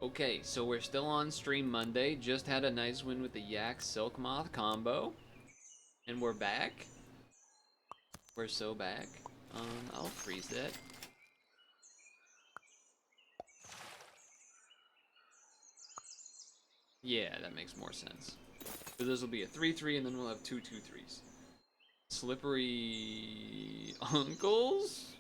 Okay, so we're still on stream Monday. Just had a nice win with the Yak Silk Moth combo. And we're back. We're so back. I'll freeze that. Yeah, that makes more sense. So this will be a 3-3 and then we'll have 2-2-3s. Slippery uncles?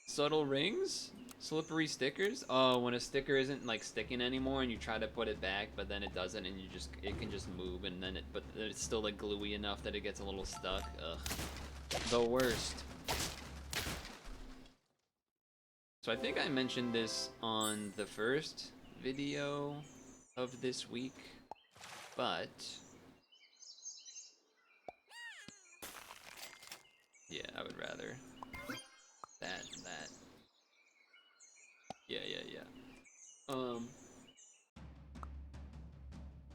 Subtle rings? Slippery stickers? Oh, when a sticker isn't like sticking anymore and you try to put it back, but then it doesn't and it can just move and then but it's still like gluey enough that it gets a little stuck. Ugh. The worst. So I think I mentioned this on the first video of this week, but yeah, I would rather that. Yeah.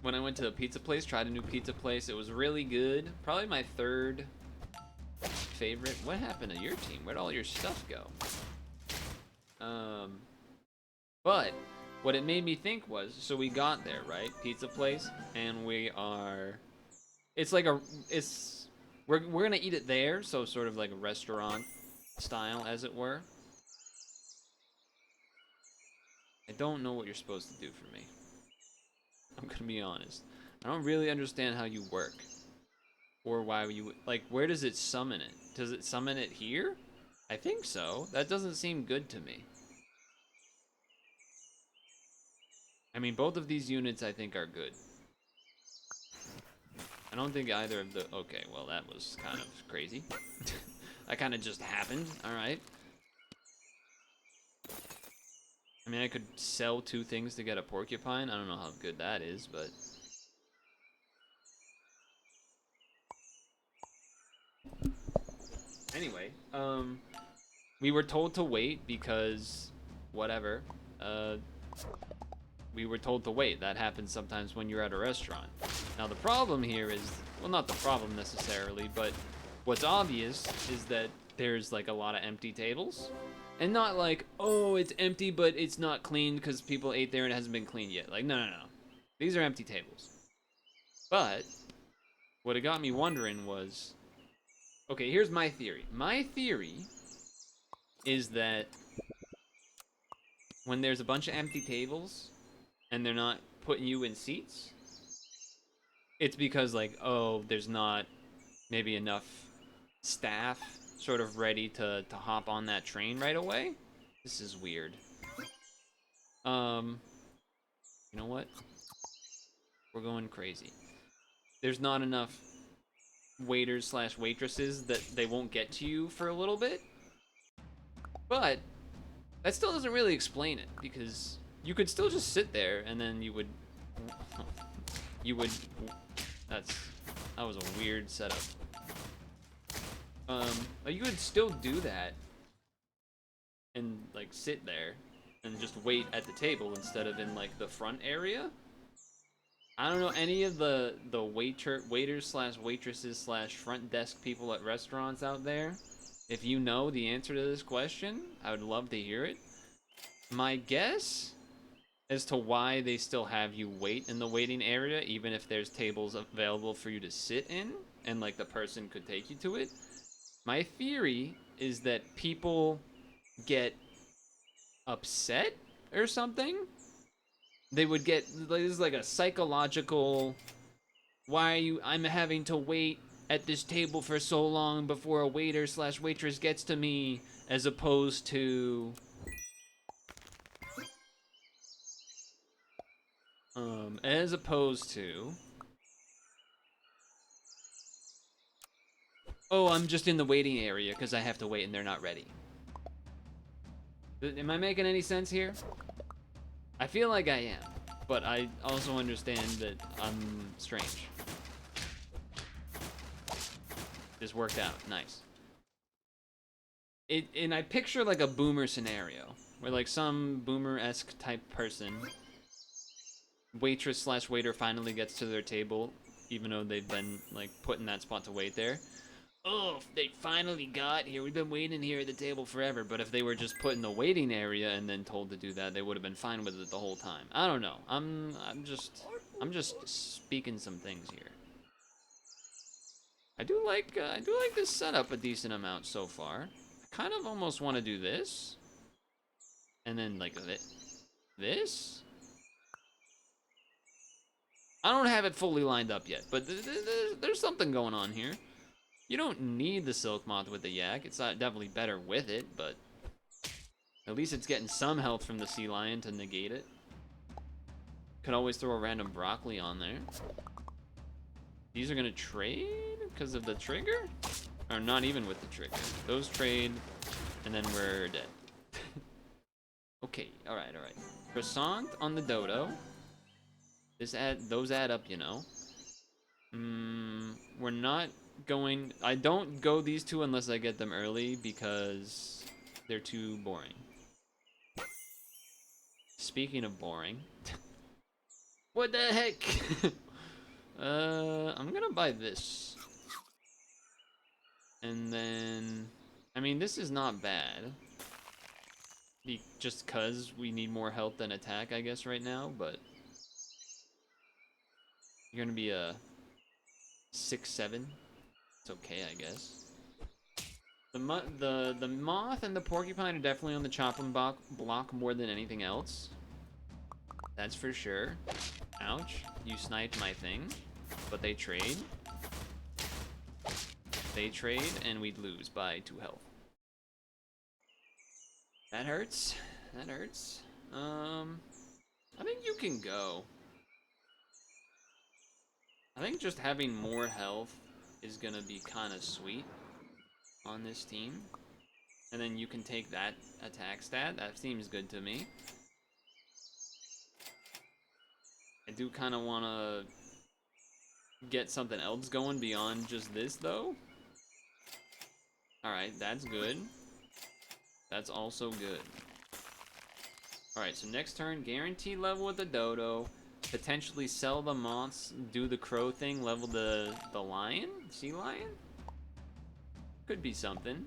When I went to a pizza place, tried a new pizza place, it was really good. Probably my third favorite. What happened to your team? Where'd all your stuff go? But what it made me think was, so we got there, right? Pizza place, and we are. It's like we're gonna eat it there, so sort of like a restaurant style, as it were. I don't know what you're supposed to do for me. I'm gonna be honest. I don't really understand how you work, or why you like. Where does it summon it? Does it summon it here? I think so. That doesn't seem good to me. I mean, both of these units I think are good. I don't think either of the... Okay, well, that was kind of crazy. That kind of just happened. Alright. I mean, I could sell 2 things to get a porcupine. I don't know how good that is, but... Anyway, we were told to wait because... Whatever. We were told to wait. That happens sometimes when you're at a restaurant. Now, the problem here is... Well, not the problem necessarily, but... What's obvious is that there's like a lot of empty tables. And not like, oh, it's empty, but it's not cleaned because people ate there and it hasn't been cleaned yet. Like, no. These are empty tables. But what it got me wondering was, okay, here's my theory. My theory is that when there's a bunch of empty tables and they're not putting you in seats, it's because like, oh, there's not maybe enough staff sort of ready to hop on that train right away. This is weird. You know what? We're going crazy. There's not enough waiters slash waitresses that they won't get to you for a little bit. But that still doesn't really explain it, because you could still just sit there and then you would that was a weird setup. You would still do that and like sit there and just wait at the table instead of in like the front area. I don't know any of the waiters slash waitresses slash front desk people at restaurants out there. If you know the answer to this question, I would love to hear it. My guess as to why they still have you wait in the waiting area, even if there's tables available for you to sit in, and like the person could take you to it. My theory is that people get upset or something. They would get, this is like a psychological, why are you, I'm having to wait at this table for so long before a waiter slash waitress gets to me, as opposed to, oh, I'm just in the waiting area because I have to wait and they're not ready. Am I making any sense here? I feel like I am, but I also understand that I'm strange. This worked out, nice. And I picture like a boomer scenario, where like some boomer-esque type person, waitress slash waiter finally gets to their table, even though they've been like put in that spot to wait there. Oh, they finally got here. We've been waiting here at the table forever. But if they were just put in the waiting area and then told to do that, they would have been fine with it the whole time. I don't know. I'm just speaking some things here. I do like this setup a decent amount so far. I kind of almost want to do this, and then like this. I don't have it fully lined up yet, but there's something going on here. You don't need the silk moth with the yak. It's definitely better with it, but at least it's getting some health from the sea lion to negate it. Could always throw a random broccoli on there. These are gonna trade because of the trigger? Or not even with the trigger. Those trade, and then we're dead. Okay, alright. Croissant on the dodo. Those add up, you know. We're not going... I don't go these two unless I get them early because they're too boring. Speaking of boring... What the heck? I'm gonna buy this. And then... I mean, this is not bad. Just cause we need more health than attack, I guess, right now, but... You're gonna be a 6-7. It's okay, I guess. The moth and the porcupine are definitely on the chopping block more than anything else. That's for sure. Ouch. You sniped my thing. But they trade. They trade, and we'd lose by 2 health. That hurts. That hurts. I think you can go. I think just having more health is gonna be kind of sweet on this team. And then you can take that attack stat. That seems good to me. I do kind of want to get something else going beyond just this, though. Alright, that's good. That's also good. Alright, so next turn, guaranteed level with the dodo. Potentially sell the moths, do the crow thing, level the lion? Sea lion? Could be something.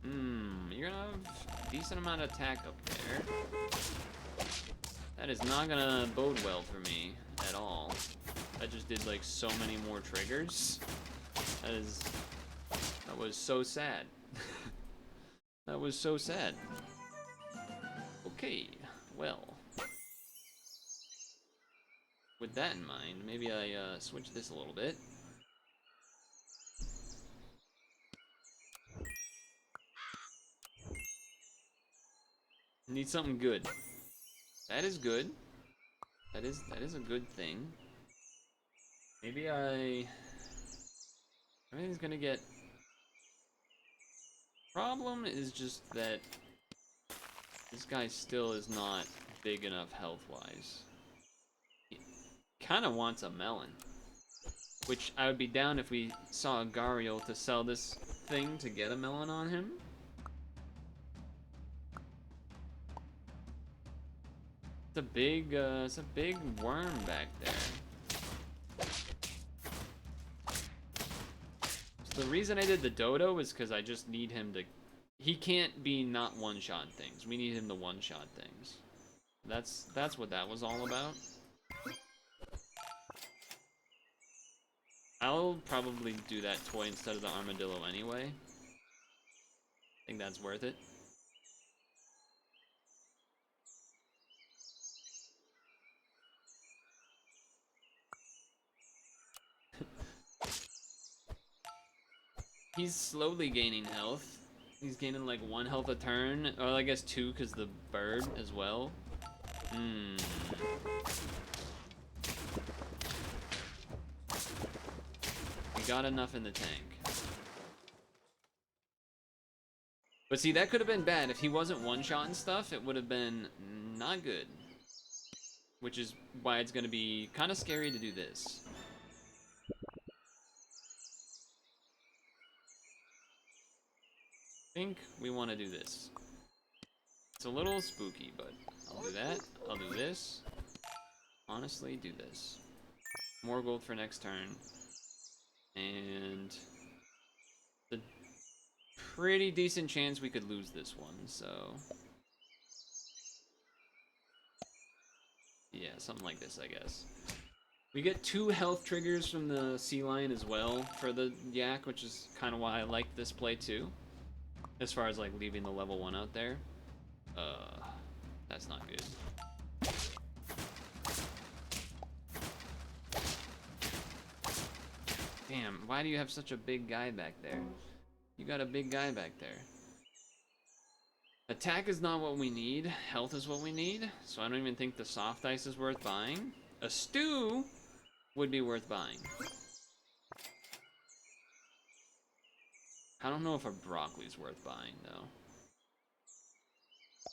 You're gonna have a decent amount of attack up there. That is not gonna bode well for me at all. That just did like so many more triggers. That was so sad. That was so sad. Okay, well. With that in mind, maybe I switch this a little bit. Need something good. That is good. That is a good thing. Maybe everything's gonna get... Problem is just that this guy still is not big enough health-wise. He kind of wants a melon. Which I would be down if we saw a Gariel to sell this thing to get a melon on him. It's a big worm back there. So the reason I did the dodo is because I just need him to... He can't be not one-shot things. We need him to one-shot things. That's what that was all about. I'll probably do that toy instead of the armadillo anyway. I think that's worth it. He's slowly gaining health. He's gaining like 1 health a turn, or I guess 2 because the bird as well. We got enough in the tank. But see, that could have been bad. If he wasn't one-shotting stuff, it would have been not good. Which is why it's going to be kind of scary to do this. I think we want to do this. It's a little spooky, but I'll do that. I'll do this. Honestly, do this. More gold for next turn. And a pretty decent chance we could lose this one, so... Yeah, something like this, I guess. We get 2 health triggers from the sea lion as well for the yak, which is kind of why I like this play too. As far as like leaving the level 1 out there. That's not good. Damn, why do you have such a big guy back there? You got a big guy back there. Attack is not what we need. Health is what we need. So I don't even think the soft ice is worth buying. A stew would be worth buying. I don't know if a broccoli's worth buying, though.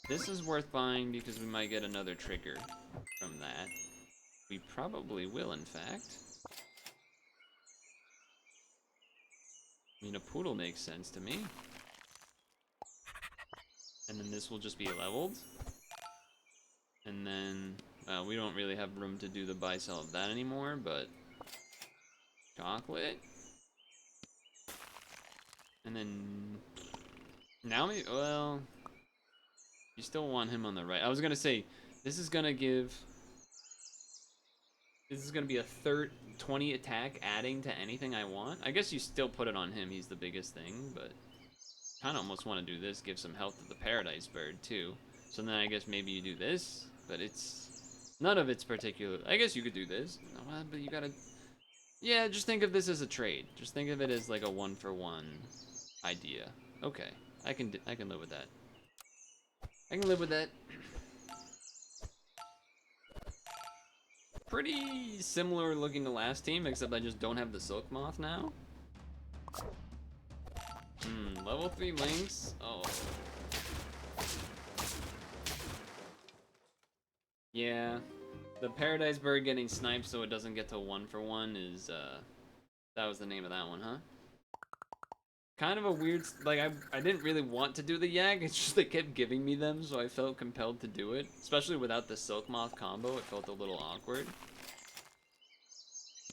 This is worth buying because we might get another trigger from that. We probably will, in fact. I mean, a poodle makes sense to me. And then this will just be leveled. And then, we don't really have room to do the buy-sell of that anymore, but... Chocolate. And then... Now maybe, well... You still want him on the right. I was gonna say, this is gonna give... This is gonna be a 20 attack adding to anything I want. I guess you still put it on him, he's the biggest thing, but... Kinda almost want to do this, give some health to the paradise bird, too. So then I guess maybe you do this, but it's... None of it's particular... I guess you could do this, but you gotta... Yeah, just think of this as a trade. Just think of it as like a 1-for-1 idea. Okay, I can live with that. I can live with that. Pretty similar looking to last team, except I just don't have the silk moth now. Level 3 lynx. Oh. Yeah. The paradise bird getting sniped so it doesn't get to 1-for-1 is, that was the name of that one, huh? Kind of a weird, like, I didn't really want to do the yak, it's just they kept giving me them, so I felt compelled to do it. Especially without the silk moth combo, it felt a little awkward.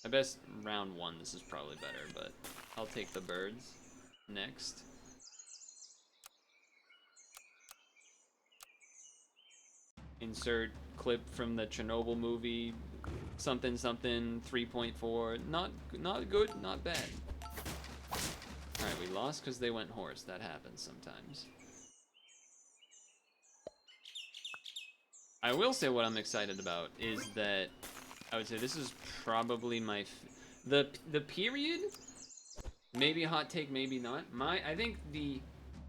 I guess round 1 this is probably better, but I'll take the birds next. Insert clip from the Chernobyl movie, something something 3.4. Not good, not bad. Alright, we lost because they went horse. That happens sometimes. I will say what I'm excited about is that I would say this is probably my the period. Maybe a hot take, maybe not. I think the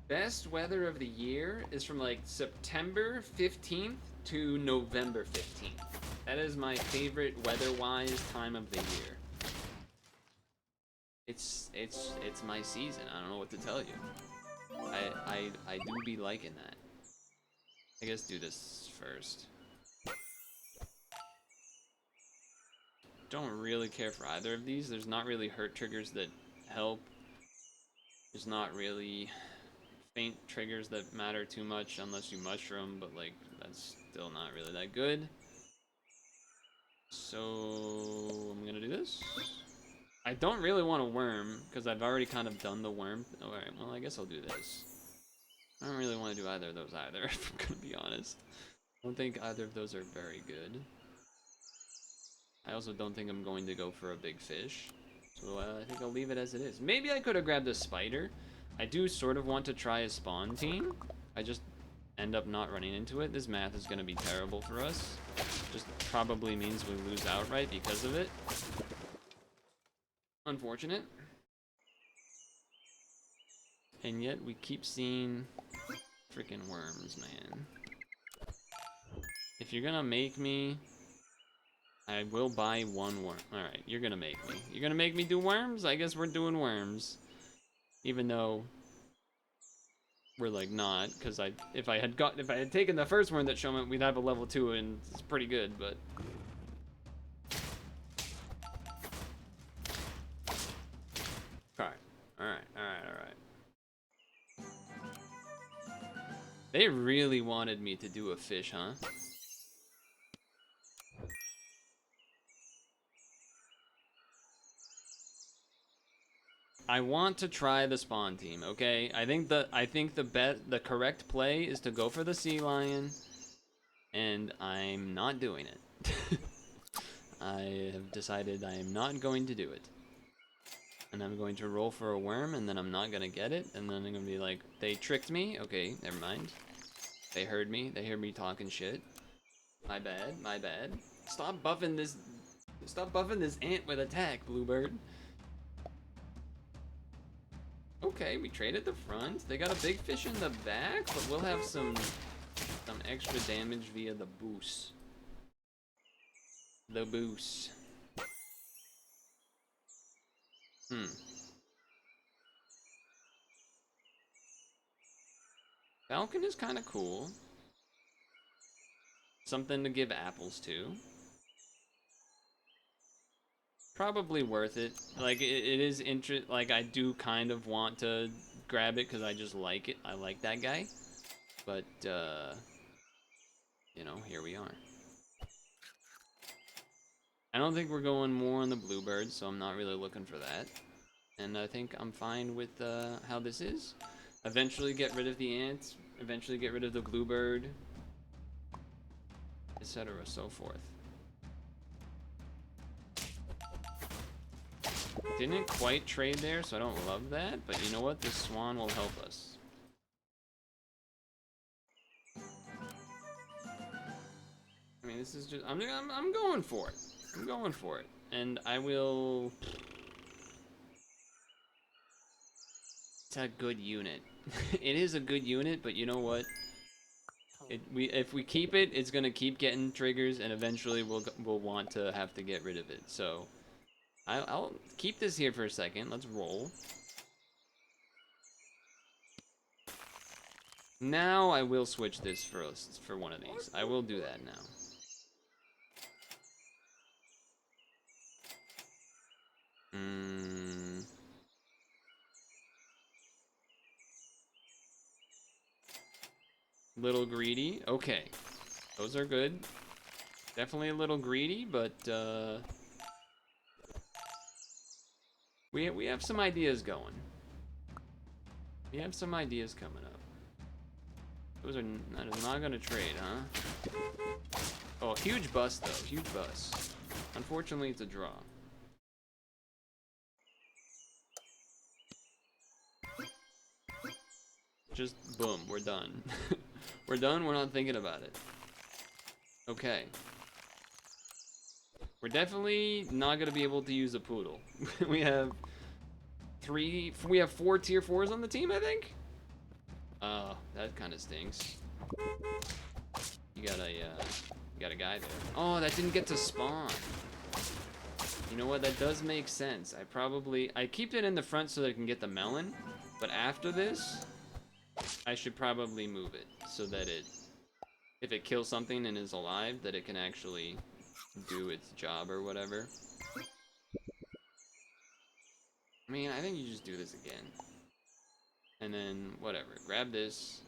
best weather of the year is from like September 15th to November 15th. That is my favorite weather-wise time of the year. It's my season. I don't know what to tell you. I do be liking that. I guess do this first. Don't really care for either of these. There's not really hurt triggers that help. There's not really faint triggers that matter too much unless you mushroom, but like that's still not really that good. So I'm gonna do this. I don't really want a worm because I've already kind of done the worm. Alright, well I guess I'll do this. I don't really want to do either of those either, if I'm gonna be honest. I don't think either of those are very good. I also don't think I'm going to go for a big fish. So I think I'll leave it as it is. Maybe I could have grabbed a spider. I do sort of want to try a spawn team. I just end up not running into it. This math is going to be terrible for us. Just probably means we lose outright because of it. Unfortunate. And yet we keep seeing freaking worms, man. If you're going to make me... I will buy one worm. Alright, you're gonna make me. You're gonna make me do worms? I guess we're doing worms. Even though we're like not, because if I had taken the first worm that showed me, we'd have a level 2 and it's pretty good, but Alright. They really wanted me to do a fish, huh? I want to try the spawn team, okay? I think the correct play is to go for the sea lion, and I'm not doing it. I have decided I am not going to do it. And I'm going to roll for a worm, and then I'm not gonna get it, and then I'm gonna be like, they tricked me? Okay, never mind. They heard me talking shit. My bad, my bad. Stop buffing this ant with attack, Bluebird. Okay, we traded the front. They got a big fish in the back, but we'll have some extra damage via the boost. The boost. Falcon is kind of cool. Something to give apples to. Probably worth it. Like, it is like, I do kind of want to grab it because I just like it. I like that guy. But, you know, here we are. I don't think we're going more on the bluebird, so I'm not really looking for that. And I think I'm fine with how this is. Eventually get rid of the ants. Eventually get rid of the bluebird. Etc. so forth. Didn't quite trade there, so I don't love that. But you know what? This swan will help us. I mean, this is just... I'm going for it. I'm going for it. And I will... It's a good unit. It is a good unit, but you know what? If we keep it, it's gonna keep getting triggers, and eventually we'll want to have to get rid of it. So I'll keep this here for a second. Let's roll. Now I will switch this for one of these. I will do that now. Little greedy. Okay. Those are good. Definitely a little greedy, but we have some ideas going. We have some ideas coming up. Those are not gonna trade, huh? Oh, huge bust though. Huge bust. Unfortunately, it's a draw. Just boom, we're done. We're done, we're not thinking about it. Okay. We're definitely not gonna be able to use a poodle. we have 4 tier 4s on the team, I think? That kinda stinks. You got a guy there. Oh, that didn't get to spawn. You know what, that does make sense. I keep it in the front so that I can get the melon, but after this, I should probably move it so that if it kills something and is alive, that it can actually do its job or whatever. I mean, I think you just do this again. And then, whatever, grab this.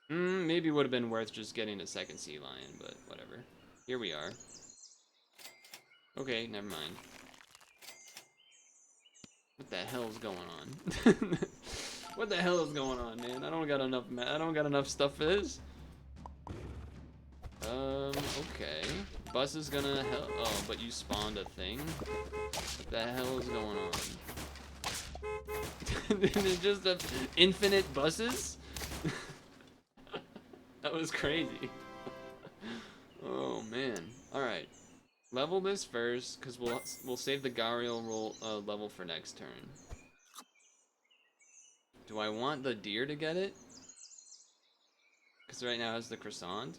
Maybe would have been worth just getting a second sea lion, but whatever. Here we are. Okay, never mind. What the hell's going on? What the hell is going on, man? I don't got enough stuff for this. Okay. Bus is gonna help. Oh, but you spawned a thing? What the hell is going on? There's just infinite buses? That was crazy. Oh, man. Alright. Level this first, because we'll save the Gariel level for next turn. Do I want the deer to get it? Because right now it's the croissant.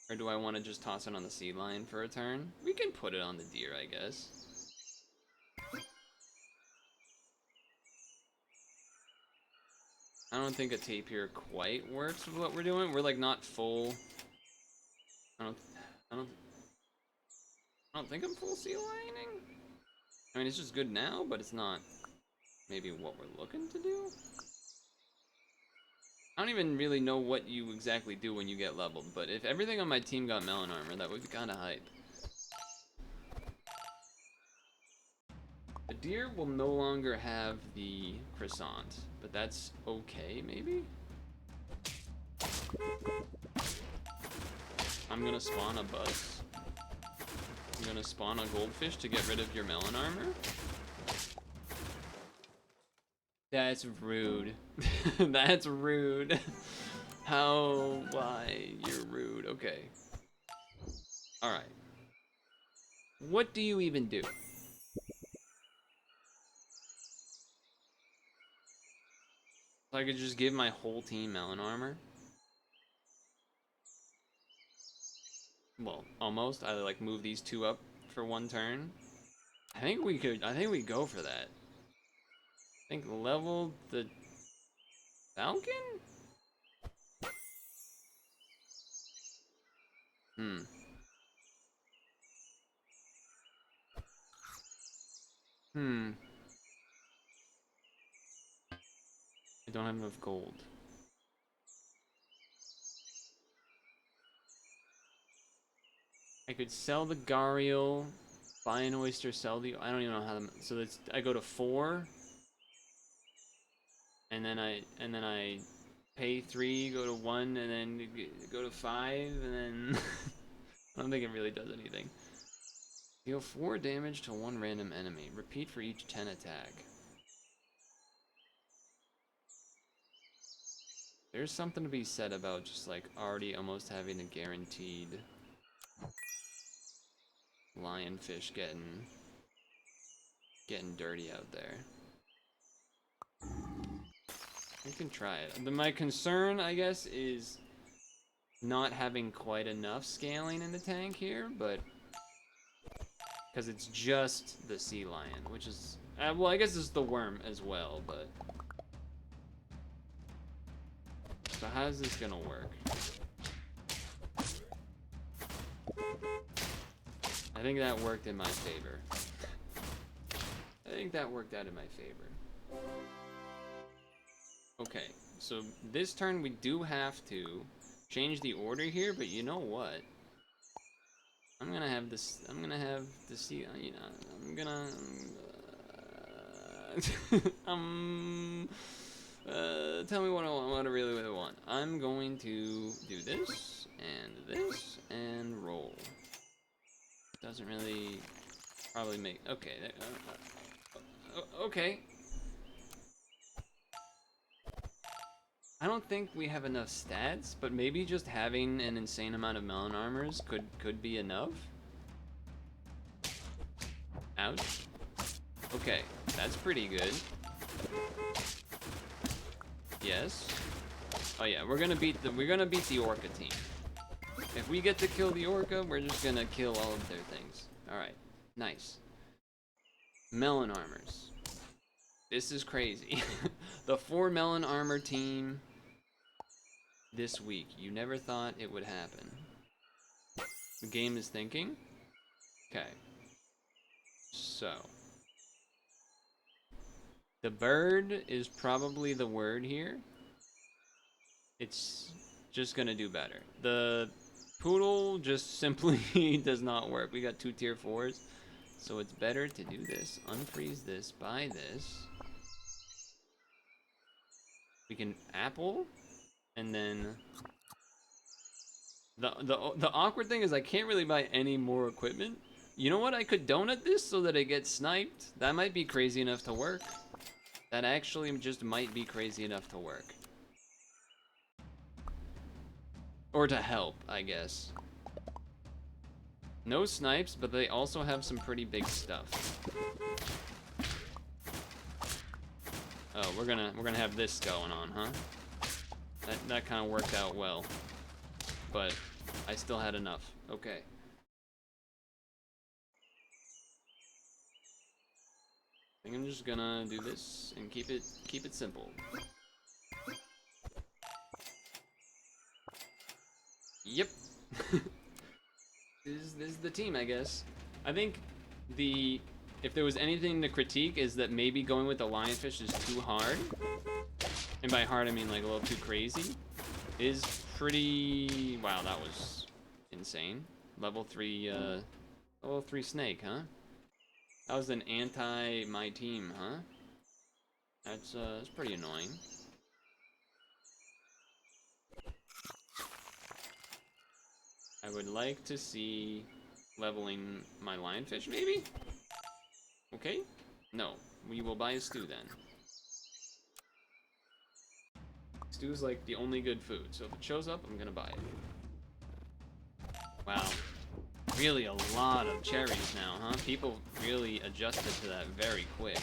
Or do I want to just toss it on the sea lion for a turn? We can put it on the deer, I guess. I don't think a tapir quite works with what we're doing. We're like not full. I don't think I'm full sea lioning. I mean, it's just good now, but it's not maybe what we're looking to do. I don't even really know what you exactly do when you get leveled, but if everything on my team got melon armor, that would be kind of hype. The deer will no longer have the croissant, but that's okay, maybe? I'm gonna spawn a bus. I'm gonna spawn a goldfish to get rid of your melon armor. That's rude. That's rude. How? Why? You're rude. Okay. Alright. What do you even do? So I could just give my whole team melon armor? Well, almost. I like move these two up for one turn. I think we go for that. I think level the Falcon? Hmm. Hmm. I don't have enough gold. I could sell the Gariel, buy an oyster, sell the. I don't even know how to. So that's. I go to 4, and then I pay 3, go to 1, and then go to 5, and then I don't think it really does anything. Deal 4 damage to 1 random enemy. Repeat for each 10 attack. There's something to be said about just like already almost having a guaranteed lionfish getting dirty out there. We can try it. But my concern, I guess, is not having quite enough scaling in the tank here, but because it's just the sea lion, which is well, I guess it's the worm as well, but so how's this gonna work? I think that worked in my favor. I think that worked out in my favor. Okay, so this turn we do have to change the order here, but you know what? I'm gonna have this. I'm gonna have the sea. You know, I'm gonna. Tell me what I want. What I really want. I'm going to do this and roll. Doesn't really probably make. Okay. Okay. I don't think we have enough stats, but maybe just having an insane amount of melon armors could be enough. Ouch. Okay, that's pretty good. Yes. Oh yeah, we're gonna beat the orca team. If we get to kill the orca, we're just gonna kill all of their things. All right, nice. Melon armors. This is crazy. The 4 melon armor team this week. You never thought it would happen. The game is thinking. Okay. So. The bird is probably the word here. It's just gonna do better. The poodle just simply does not work. We got 2 tier 4s. So it's better to do this. Unfreeze this, buy this. We can apple, and then the awkward thing is I can't really buy any more equipment. You know what? I could donut this so that it gets sniped. That might be crazy enough to work. That actually just might be crazy enough to work. Or to help, I guess. No snipes, but they also have some pretty big stuff. Oh, we're gonna have this going on, huh? That kind of worked out well, but I still had enough. Okay. I think I'm just gonna do this and keep it simple. Yep. This is the team, I guess. I think if there was anything to critique is that maybe going with the lionfish is too hard. And by hard I mean like a little too crazy. Is pretty wow, that was insane. Level 3 snake, huh? That was an anti-my team, huh? That's pretty annoying. I would like to see leveling my lionfish, maybe? Okay. No. We will buy a stew then. Stew's like the only good food, so if it shows up, I'm gonna buy it. Wow. Really a lot of cherries now, huh? People really adjusted to that very quick.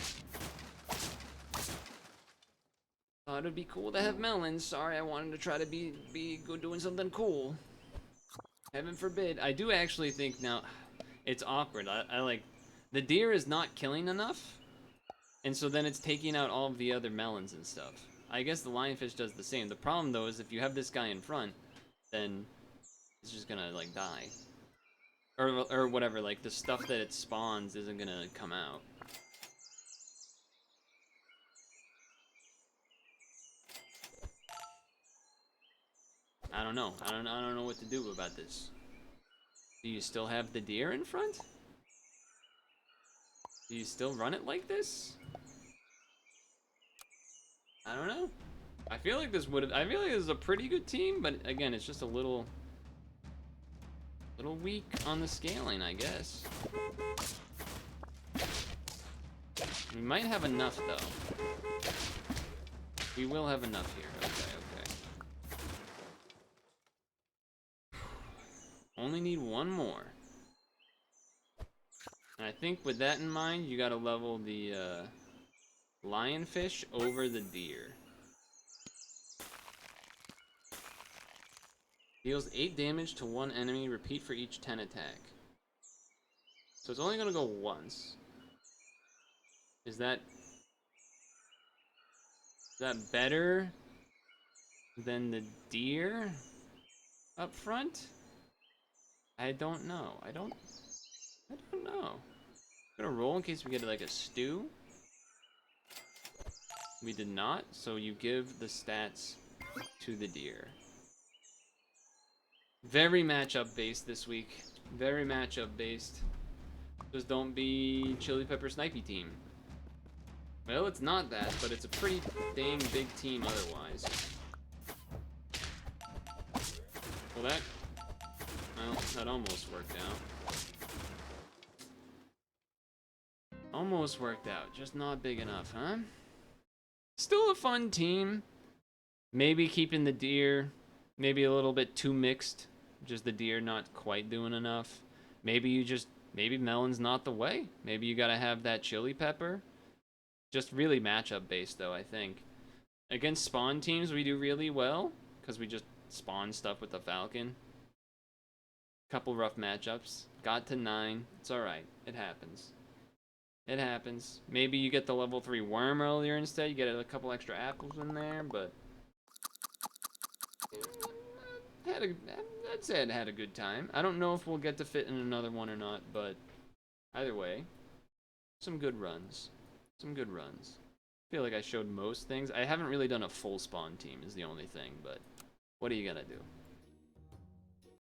Thought it'd be cool to have melons. Sorry, I wanted to try to be good doing something cool. Heaven forbid. I do actually think now, it's awkward. I like, the deer is not killing enough, and so then it's taking out all of the other melons and stuff. I guess the lionfish does the same. The problem though is if you have this guy in front, then it's just gonna like die. Or whatever, like the stuff that it spawns isn't gonna come out. I don't know. I don't know what to do about this. Do you still have the deer in front? Do you still run it like this? I don't know. I feel like this is a pretty good team, but again, it's just a little weak on the scaling, I guess. We might have enough though. We will have enough here. Okay. Only need one more. And I think with that in mind, you gotta level the lionfish over the deer. Deals 8 damage to one enemy, repeat for each 10 attack. So it's only gonna go once. Is that better than the deer up front? I don't know. I don't know. I'm gonna roll in case we get like a stew. We did not, so you give the stats to the deer. Very matchup based this week. Very matchup based. Just don't be Chili Pepper Snipey team. Well, it's not that, but it's a pretty dang big team otherwise. Well, that almost worked out. Almost worked out, just not big enough, huh? Still a fun team. Maybe keeping the deer, maybe a little bit too mixed. Just the deer not quite doing enough. Maybe melon's not the way. Maybe you gotta have that chili pepper. Just really matchup based though, I think. Against spawn teams we do really well, because we just spawn stuff with the falcon. Couple rough matchups. Got to 9. It's alright. It happens. It happens. Maybe you get the level 3 worm earlier instead. You get a couple extra apples in there, but I'd say it had a good time. I don't know if we'll get to fit in another one or not, but either way, some good runs. Some good runs. I feel like I showed most things. I haven't really done a full spawn team is the only thing, but what are you gonna do?